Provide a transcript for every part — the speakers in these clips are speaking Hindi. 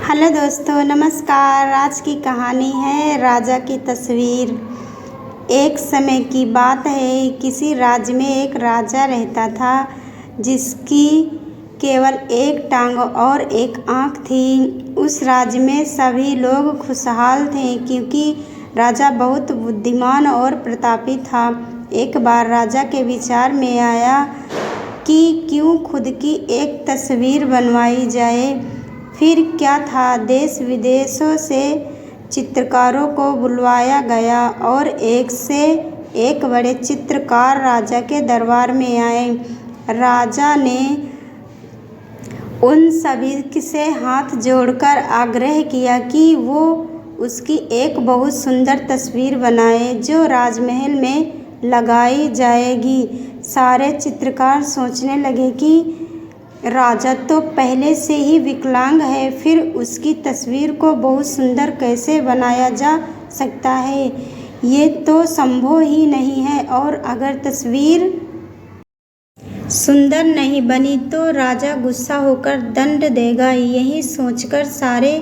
हेलो दोस्तों, नमस्कार। आज की कहानी है राजा की तस्वीर। एक समय की बात है, किसी राज्य में एक राजा रहता था जिसकी केवल एक टांग और एक आँख थी। उस राज्य में सभी लोग खुशहाल थे क्योंकि राजा बहुत बुद्धिमान और प्रतापी था। एक बार राजा के विचार में आया कि क्यों खुद की एक तस्वीर बनवाई जाए। फिर क्या था, देश विदेशों से चित्रकारों को बुलवाया गया और एक से एक बड़े चित्रकार राजा के दरबार में आए। राजा ने उन सभी से हाथ जोड़कर आग्रह किया कि वो उसकी एक बहुत सुंदर तस्वीर बनाए जो राजमहल में लगाई जाएगी। सारे चित्रकार सोचने लगे कि राजा तो पहले से ही विकलांग है, फिर उसकी तस्वीर को बहुत सुंदर कैसे बनाया जा सकता है। ये तो संभव ही नहीं है, और अगर तस्वीर सुंदर नहीं बनी तो राजा गुस्सा होकर दंड देगा। यही सोचकर सारे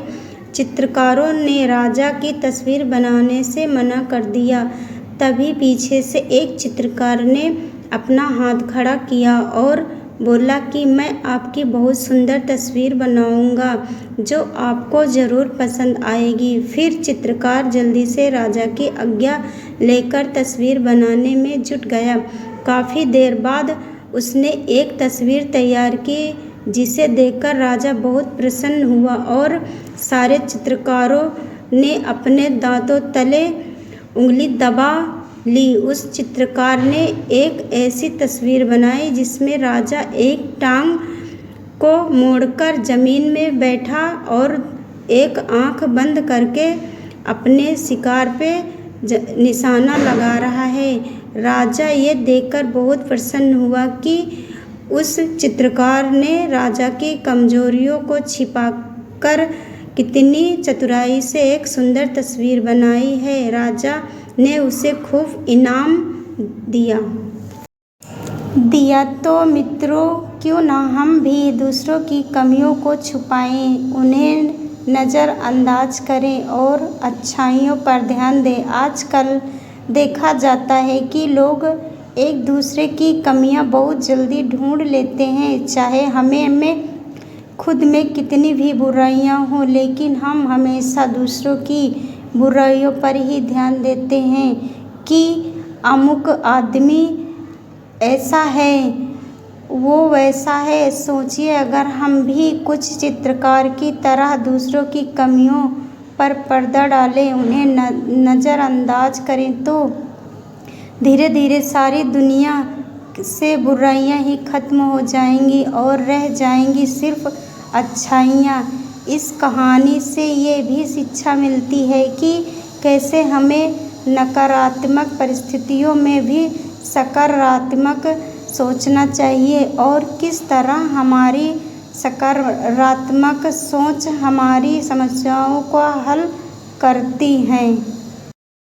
चित्रकारों ने राजा की तस्वीर बनाने से मना कर दिया। तभी पीछे से एक चित्रकार ने अपना हाथ खड़ा किया और बोला कि मैं आपकी बहुत सुंदर तस्वीर बनाऊंगा जो आपको ज़रूर पसंद आएगी। फिर चित्रकार जल्दी से राजा की आज्ञा लेकर तस्वीर बनाने में जुट गया। काफ़ी देर बाद उसने एक तस्वीर तैयार की जिसे देखकर राजा बहुत प्रसन्न हुआ और सारे चित्रकारों ने अपने दांतों तले उंगली दबा ली। उस चित्रकार ने एक ऐसी तस्वीर बनाई जिसमें राजा एक टांग को मोड़कर जमीन में बैठा और एक आंख बंद करके अपने शिकार पे निशाना लगा रहा है। राजा ये देखकर बहुत प्रसन्न हुआ कि उस चित्रकार ने राजा की कमजोरियों को छिपाकर कितनी चतुराई से एक सुंदर तस्वीर बनाई है। राजा ने उसे खूब इनाम दिया। तो मित्रों, क्यों ना हम भी दूसरों की कमियों को छुपाएं, उन्हें नज़रअंदाज करें और अच्छाइयों पर ध्यान दें। आजकल देखा जाता है कि लोग एक दूसरे की कमियां बहुत जल्दी ढूंढ लेते हैं, चाहे हमें खुद में कितनी भी बुराइयां हों, लेकिन हम हमेशा दूसरों की बुराइयों पर ही ध्यान देते हैं कि अमुक आदमी ऐसा है, वो वैसा है। सोचिए, अगर हम भी कुछ चित्रकार की तरह दूसरों की कमियों पर पर्दा डालें, उन्हें नज़रअंदाज करें, तो धीरे धीरे सारी दुनिया से बुराइयां ही खत्म हो जाएंगी और रह जाएंगी सिर्फ अच्छाइयाँ। इस कहानी से ये भी शिक्षा मिलती है कि कैसे हमें नकारात्मक परिस्थितियों में भी सकारात्मक सोचना चाहिए और किस तरह हमारी सकारात्मक सोच हमारी समस्याओं को हल करती है।